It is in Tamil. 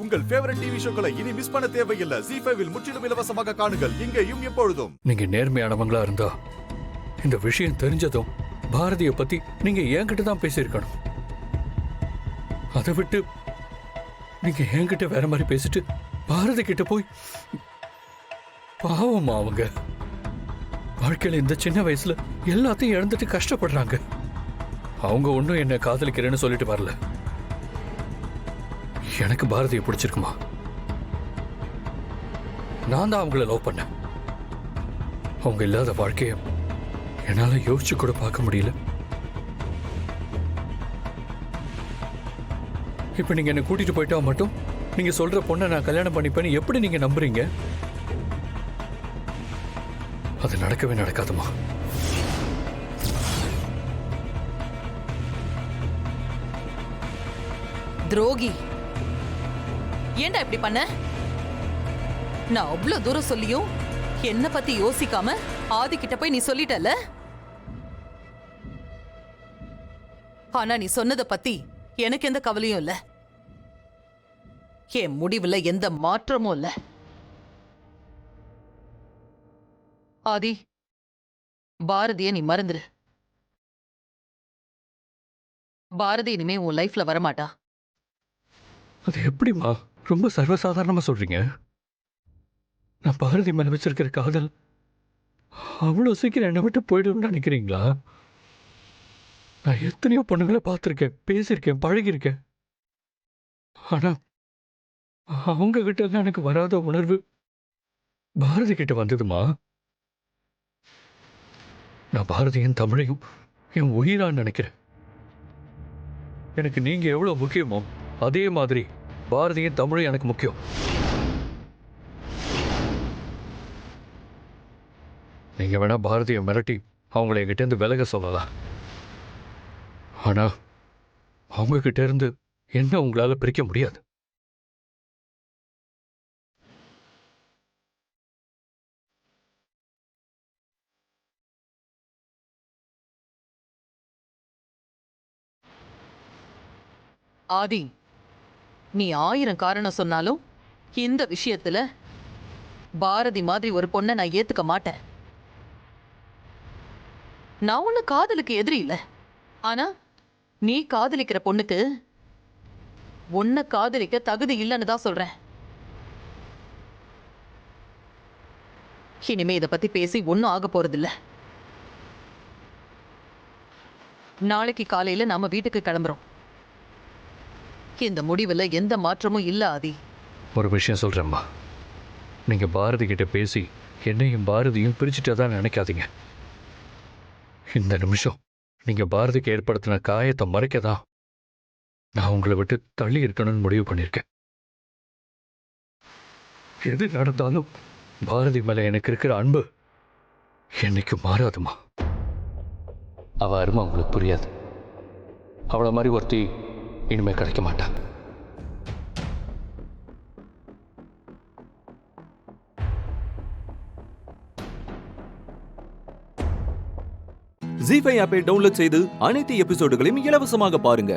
உங்கள் ஃபேவரட் டிவி ஷோக்களை இனி மிஸ் பண்ண தேவையில்லை. ZEE5 இல் முற்றிலும் இலவசமாக காணுங்கள், இங்கேயும் எப்பொழுதும். நீங்க நேர்மையானவங்களா இருந்தா இந்த விஷயம் தெரிஞ்சதும் பாரதிய பத்தி நீங்க என்கிட்ட தான் பேசியிருக்கணும். அதை விட்டு நீங்க என்கிட்ட வேற மாதிரி பேசிட்டு பாரதி கிட்ட போய் பாவமா அவங்க வாழ்க்கையில இந்த சின்ன வயசுல எல்லாத்தையும் இழந்துட்டு கஷ்டப்படுறாங்க. அவங்க ஒன்றும் என்ன காதலிக்கிறேன்னு சொல்லிட்டு வரல. எனக்கு பாரதியை பிடிச்சிருக்குமா, நான் தான் அவங்கள லவ் பண்ணேன். அவங்க இல்லாத வாழ்க்கைய என்னால யோசிச்சு கூட பார்க்க முடியல. இப்ப நீங்க என்ன கூட்டிட்டு போயிட்டா மட்டும் நீங்க சொல்ற பொண்ணை நான் கல்யாணம் பண்ணிப்பேன்னு எப்படி நீங்க நம்புறீங்க? அது நடக்கவே நடக்காதுமா. துரோகி, ஏன்டா இப்படி பண்ண? நான் அவ்வளவு தூரம் சொல்லியும் என்ன பத்தி யோசிக்காம ஆதி கிட்ட போய் நீ சொல்லிட்டல. ஆனா நீ சொன்னத பத்தி எனக்கு எந்த கவலையும் இல்ல, என் முடிவுல எந்த மாற்றமும் இல்ல. ஆதி, பாரதிய நீ மறந்துரு. பாரதி இனிமே உன் லைஃப்ல வரமாட்டா. அது எப்படிமா ரொம்ப சர்வசாதாரணமா சொல்றீங்க? நான் பாரதி மேல வச்சிருக்கிற காதல் அவ்வளவு சீக்கிரம் என்னை விட்டு போயிடும்னு நினைக்கிறீங்களா? நான் எத்தனையோ பொண்ணுங்களை பார்த்துருக்கேன், பேசியிருக்கேன், பழகியிருக்கேன். ஆனா அவங்க கிட்ட தான் எனக்கு வராத உணர்வு பாரதி கிட்ட வந்ததுமா. நான் பாரதியின் தமிழையும் என் உயிரான்னு நினைக்கிறேன். எனக்கு நீங்க எவ்வளவு முக்கியமோ அதே மாதிரி பாரதியின் தமிழும் எனக்கு முக்கியம். நீங்க வேணா பாரதியை மிரட்டி அவங்கள என்கிட்ட இருந்து விலக சொல்லலாம். ஆனா அவங்க கிட்ட இருந்து என்ன உங்களால பிரிக்க முடியாது. ஆதி, நீ 1000 காரணம் சொன்னாலும் இந்த விஷயத்துல பாரதி மாதிரி ஒரு பொண்ணை நான் ஏத்துக்க மாட்டேன். நான் ஒண்ணு காதலுக்கு எதிரி இல்ல, ஆனா நீ காதலிக்கிற பொண்ணுக்கு உன்னை காதலிக்க தகுதி இல்லைன்னு தான் சொல்றேன். இனிமே இதை பத்தி பேசி ஒன்னும் ஆக போறதில்ல. நாளைக்கு காலையில நாம வீட்டுக்கு கிளம்புறோம். இந்த முடிவுல எந்த மாற்றமும் இல்ல ஆதி. ஒரு விஷயம் சொல்றேம்மா, நீங்க பாரதி கிட்ட பேசி என்னையும் பாரதியும் பிரிச்சுட்டதான் நினைக்காதீங்க. இந்த நிமிஷம் நீங்க பாரதிக்கு ஏற்படுத்தின காயத்தை மறைக்கதான் நான் உங்களை விட்டு தள்ளி இருக்கணும்னு முடிவு பண்ணியிருக்கேன். எது நடந்தாலும் பாரதி மேல எனக்கு இருக்கிற அன்பு என்னைக்கு மாறாதுமா. அவ அருமை உங்களுக்கு புரியாது. அவளை மாதிரி ஒருத்தி இனிமே கிடைக்க மாட்டா. ZEE5 ஆப்பை டவுன்லோட் செய்து அனைத்து எபிசோடுகளையும் இலவசமாக பாருங்க.